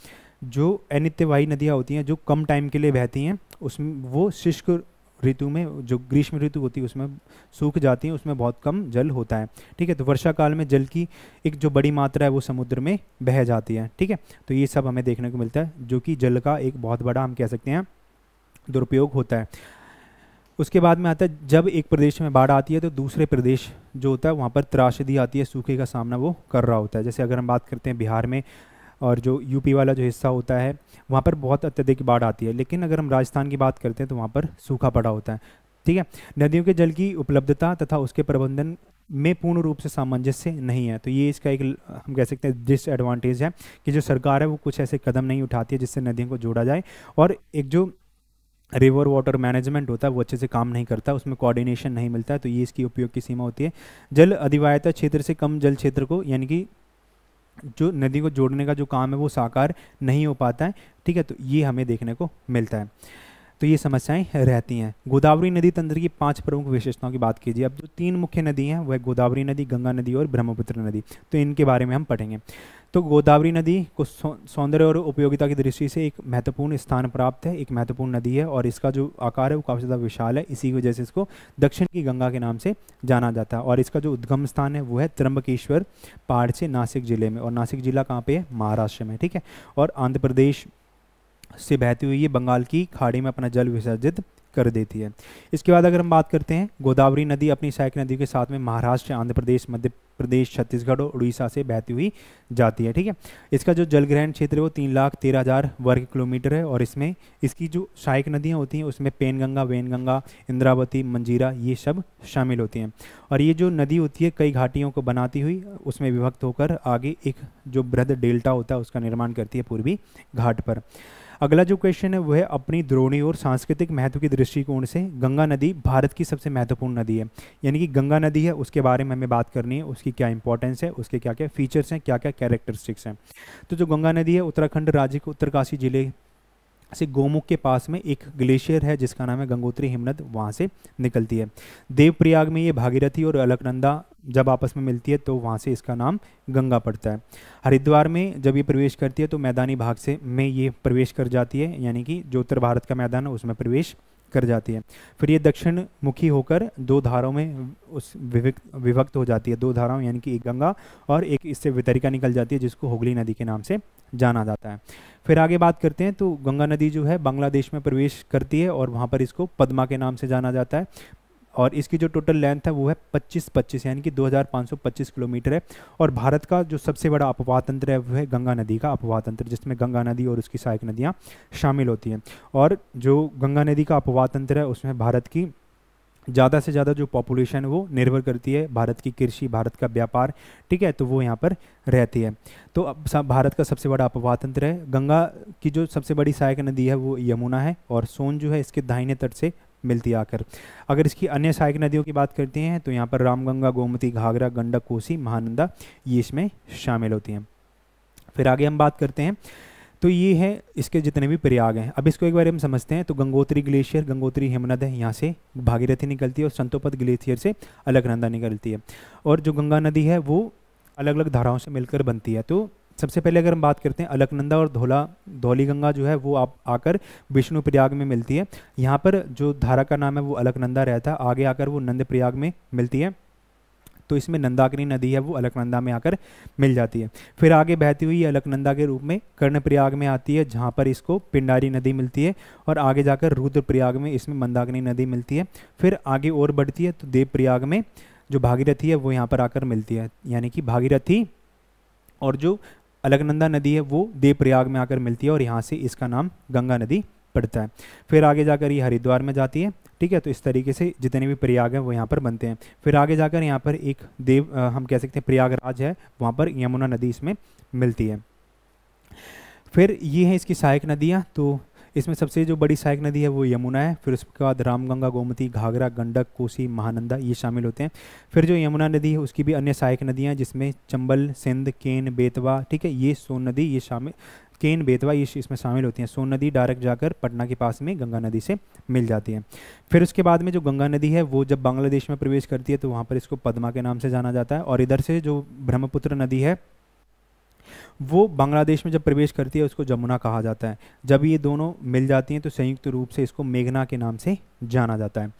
S1: जो अनित्यवाही नदियाँ होती हैं जो कम टाइम के लिए बहती हैं उसमें वो शुष्क ऋतु में, जो ग्रीष्म ऋतु होती है उसमें सूख जाती हैं, उसमें बहुत कम जल होता है। ठीक है, तो वर्षा काल में जल की एक जो बड़ी मात्रा है वो समुद्र में बह जाती है। ठीक है, तो ये सब हमें देखने को मिलता है जो कि जल का एक बहुत बड़ा हम कह सकते हैं दुरुपयोग होता है। उसके बाद में आता है, जब एक प्रदेश में बाढ़ आती है तो दूसरे प्रदेश जो होता है वहाँ पर त्रासदी आती है, सूखे का सामना वो कर रहा होता है। जैसे अगर हम बात करते हैं बिहार में और जो यूपी वाला जो हिस्सा होता है वहाँ पर बहुत अत्यधिक बाढ़ आती है, लेकिन अगर हम राजस्थान की बात करते हैं तो वहाँ पर सूखा पड़ा होता है। ठीक है, नदियों के जल की उपलब्धता तथा उसके प्रबंधन में पूर्ण रूप से सामंजस्य नहीं है। तो ये इसका एक हम कह सकते हैं डिसएडवांटेज है कि जो सरकार है वो कुछ ऐसे कदम नहीं उठाती है जिससे नदियों को जोड़ा जाए, और एक जो रिवर वाटर मैनेजमेंट होता है वो अच्छे से काम नहीं करता, उसमें कोऑर्डिनेशन नहीं मिलता है। तो ये इसकी उपयोग की सीमा होती है। जल अधिवाहिता क्षेत्र से कम जल क्षेत्र को, यानी कि जो नदी को जोड़ने का जो काम है वो साकार नहीं हो पाता है। ठीक है, तो ये हमें देखने को मिलता है। तो ये समस्याएं रहती हैं। गोदावरी नदी तंत्र की 5 प्रमुख विशेषताओं की बात कीजिए। अब जो 3 मुख्य नदी हैं वह गोदावरी नदी, गंगा नदी और ब्रह्मपुत्र नदी, तो इनके बारे में हम पढ़ेंगे। तो गोदावरी नदी को सौंदर्य और उपयोगिता की दृष्टि से एक महत्वपूर्ण स्थान प्राप्त है, एक महत्वपूर्ण नदी है, और इसका जो आकार है वो काफ़ी ज़्यादा विशाल है। इसी वजह से इसको दक्षिण की गंगा के नाम से जाना जाता है। और इसका जो उद्गम स्थान है वो है त्र्यंबकेश्वर पहाड़ से नासिक जिले में, और नासिक जिला कहाँ पे है? महाराष्ट्र में। ठीक है, और आंध्र प्रदेश से बहती हुई ये बंगाल की खाड़ी में अपना जल विसर्जित कर देती है। इसके बाद अगर हम बात करते हैं, गोदावरी नदी अपनी सहायक नदियों के साथ में महाराष्ट्र, आंध्र प्रदेश, मध्य प्रदेश, छत्तीसगढ़ और उड़ीसा से बहती हुई जाती है। ठीक है, इसका जो जलग्रहण क्षेत्र है वो 3,13,000 वर्ग किलोमीटर है, और इसमें इसकी जो सहायक नदियाँ होती हैं उसमें पेनगंगा, वेनगंगा, इंद्रावती, मंजीरा ये सब शामिल होती हैं। और ये जो नदी होती है कई घाटियों को बनाती हुई उसमें विभक्त होकर आगे एक जो बृहद डेल्टा होता है उसका निर्माण करती है पूर्वी घाट पर। अगला जो क्वेश्चन है वो है, अपनी द्रोणी और सांस्कृतिक महत्व की दृष्टिकोण से गंगा नदी भारत की सबसे महत्वपूर्ण नदी है। यानी कि गंगा नदी है उसके बारे में हमें बात करनी है, उसकी क्या इंपॉर्टेंस है, उसके क्या क्या फीचर्स हैं, क्या क्या कैरेक्टरिस्टिक्स हैं। तो जो गंगा नदी है उत्तराखंड राज्य के उत्तरकाशी जिले से गोमुख के पास में एक ग्लेशियर है जिसका नाम है गंगोत्री हिमनद, वहाँ से निकलती है। देवप्रयाग में ये भागीरथी और अलकनंदा जब आपस में मिलती है तो वहाँ से इसका नाम गंगा पड़ता है। हरिद्वार में जब ये प्रवेश करती है तो मैदानी भाग से में ये प्रवेश कर जाती है, यानी कि जो उत्तर भारत का मैदान है उसमें प्रवेश कर जाती है। फिर ये दक्षिण मुखी होकर 2 धाराओं में उस विभक्त हो जाती है। 2 धाराओं यानी कि एक गंगा और एक इससे वितरिका निकल जाती है जिसको हुगली नदी के नाम से जाना जाता है। फिर आगे बात करते हैं तो गंगा नदी जो है बांग्लादेश में प्रवेश करती है और वहाँ पर इसको पद्मा के नाम से जाना जाता है, और इसकी जो टोटल लेंथ है वो है 25 यानी कि 2525 किलोमीटर है। और भारत का जो सबसे बड़ा अपवाह तंत्र है वो है गंगा नदी का अपवाह तंत्र, जिसमें गंगा नदी और उसकी सहायक नदियाँ शामिल होती हैं। और जो गंगा नदी का अपवाह तंत्र है उसमें भारत की ज़्यादा से ज़्यादा जो पॉपुलेशन है वो निर्भर करती है भारत की कृषि, भारत का व्यापार, ठीक है, तो वो यहाँ पर रहती है। तो अब भारत का सबसे बड़ा अपवाह तंत्र है। गंगा की जो सबसे बड़ी सहायक नदी है वो यमुना है, और सोन जो है इसके दाहिने तट से मिलती आकर। अगर इसकी अन्य सहायक नदियों की बात करते हैं तो यहाँ पर रामगंगा, गोमती, घाघरा, गंडक, कोसी, महानंदा ये इसमें शामिल होती हैं। फिर आगे हम बात करते हैं तो ये है इसके जितने भी प्रयाग हैं। अब इसको एक बार हम समझते हैं। तो गंगोत्री ग्लेशियर, गंगोत्री हिमनद है, यहाँ से भागीरथी निकलती है, और संतोपद ग्लेशियर से अलकनंदा निकलती है। और जो गंगा नदी है वो अलग अलग धाराओं से मिलकर बनती है। तो सबसे पहले अगर हम बात करते हैं अलकनंदा और धौली गंगा जो है वो आकर विष्णु प्रयाग में मिलती है। यहाँ पर जो धारा का नाम है वो अलकनंदा रहता है, आगे आकर वो नंद प्रयाग में मिलती है। तो इसमें नंदाकिनी नदी है वो अलकनंदा में आकर मिल जाती है। फिर आगे बहती हुई अलकनंदा के रूप में कर्णप्रयाग में आती है, जहाँ पर इसको पिंडारी नदी मिलती है, और आगे जाकर रुद्रप्रयाग में इसमें मंदाकिनी नदी मिलती है। फिर आगे और बढ़ती है तो देवप्रयाग में जो भागीरथी है वो यहाँ पर आकर मिलती है, यानी कि भागीरथी और जो अलकनंदा नदी है वो देवप्रयाग में आकर मिलती है, और यहाँ से इसका नाम गंगा नदी पड़ता है। फिर आगे जाकर ये हरिद्वार में जाती है, ठीक है। तो इस तरीके से जितने भी प्रयाग हैं वो यहाँ पर बनते हैं। फिर आगे जाकर यहाँ पर एक हम कह सकते हैं प्रयागराज है, वहाँ पर यमुना नदी इसमें मिलती है। फिर ये है इसकी सहायक नदियाँ। तो इसमें सबसे जो बड़ी सहायक नदी है वो यमुना है। फिर उसके बाद रामगंगा, गोमती, घाघरा, गंडक, कोसी, महानंदा ये शामिल होते हैं। फिर जो यमुना नदी है उसकी भी अन्य सहायक नदियाँ, जिसमें चंबल, सिंध, केन, बेतवा, ठीक है, ये सोन नदी ये शामिल, केन, बेतवा ये इसमें शामिल होती हैं। सोन नदी डायरेक्ट जाकर पटना के पास में गंगा नदी से मिल जाती है। फिर उसके बाद में जो गंगा नदी है वो जब बांग्लादेश में प्रवेश करती है तो वहाँ पर इसको पद्मा के नाम से जाना जाता है। और इधर से जो ब्रह्मपुत्र नदी है वो बांग्लादेश में जब प्रवेश करती है उसको जमुना कहा जाता है। जब ये दोनों मिल जाती हैं तो संयुक्त रूप से इसको मेघना के नाम से जाना जाता है।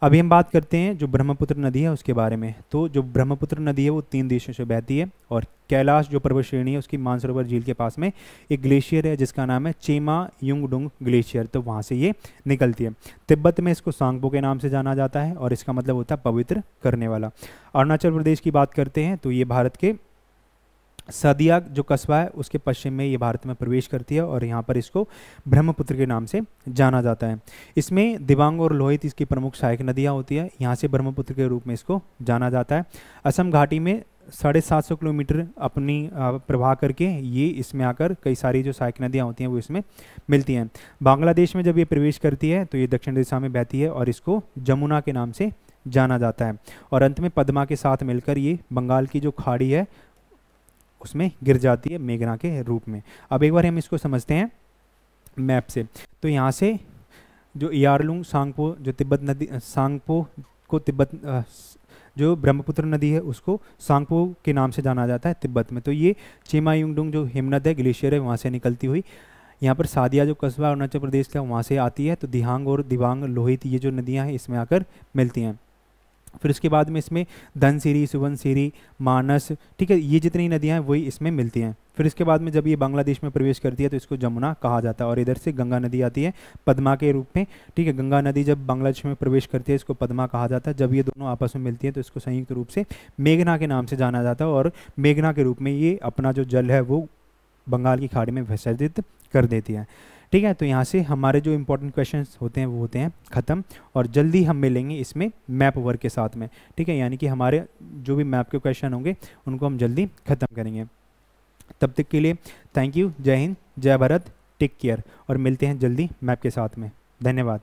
S1: अभी हम बात करते हैं जो ब्रह्मपुत्र नदी है उसके बारे में। तो जो ब्रह्मपुत्र नदी है वो 3 देशों से बहती है, और कैलाश जो पर्वत श्रेणी है उसकी मानसरोवर झील के पास में एक ग्लेशियर है जिसका नाम है चेमा युंगडुंग ग्लेशियर, तो वहाँ से ये निकलती है। तिब्बत में इसको सांगपो के नाम से जाना जाता है, और इसका मतलब होता है पवित्र करने वाला। अरुणाचल प्रदेश की बात करते हैं तो ये भारत के सदिया जो कस्बा है उसके पश्चिम में ये भारत में प्रवेश करती है, और यहाँ पर इसको ब्रह्मपुत्र के नाम से जाना जाता है। इसमें दिबांग और लोहित इसकी प्रमुख सहायक नदियाँ होती है, यहाँ से ब्रह्मपुत्र के रूप में इसको जाना जाता है। असम घाटी में 750 किलोमीटर अपनी प्रवाह करके ये इसमें आकर कई सारी जो सहायक नदियाँ होती हैं वो इसमें मिलती हैं। बांग्लादेश में जब ये प्रवेश करती है तो ये दक्षिण दिशा में बहती है, और इसको जमुना के नाम से जाना जाता है। और अंत में पद्मा के साथ मिलकर ये बंगाल की जो खाड़ी है उसमें गिर जाती है मेघना के रूप में। अब एक बार हम इसको समझते हैं मैप से। तो यहाँ से जो यारलुंग सांगपो जो तिब्बत नदी, सांगपो को तिब्बत जो ब्रह्मपुत्र नदी है उसको सांगपो के नाम से जाना जाता है तिब्बत में। तो ये चेमा युंगडुंग जो हिमनद है, ग्लेशियर है, वहाँ से निकलती हुई यहाँ पर सादिया जो कस्बा अरुणाचल प्रदेश का वहाँ से आती है। तो दिहांग और दिबांग, लोहित ये जो नदियाँ हैं इसमें आकर मिलती हैं। फिर उसके बाद में इसमें धनसिरी, सुबनसिरी, मानस, ठीक है, ये जितनी नदियाँ हैं वही इसमें मिलती हैं। फिर इसके बाद में जब ये बांग्लादेश में प्रवेश करती है तो इसको जमुना कहा जाता है, और इधर से गंगा नदी आती है पद्मा के रूप में, ठीक है। गंगा नदी जब बांग्लादेश में प्रवेश करती है इसको पद्मा कहा जाता है। जब ये दोनों आपस में मिलती है तो इसको संयुक्त रूप से मेघना के नाम से जाना जाता है, और मेघना के रूप में ये अपना जो जल है वो बंगाल की खाड़ी में विसर्जित कर देती है, ठीक है। तो यहाँ से हमारे जो इंपॉर्टेंट क्वेश्चंस होते हैं वो होते हैं ख़त्म, और जल्दी हम मिलेंगे इसमें मैप वर्क के साथ में, ठीक है। यानी कि हमारे जो भी मैप के क्वेश्चन होंगे उनको हम जल्दी ख़त्म करेंगे। तब तक के लिए थैंक यू, जय हिंद, जय भारत, टेक केयर, और मिलते हैं जल्दी मैप के साथ में। धन्यवाद।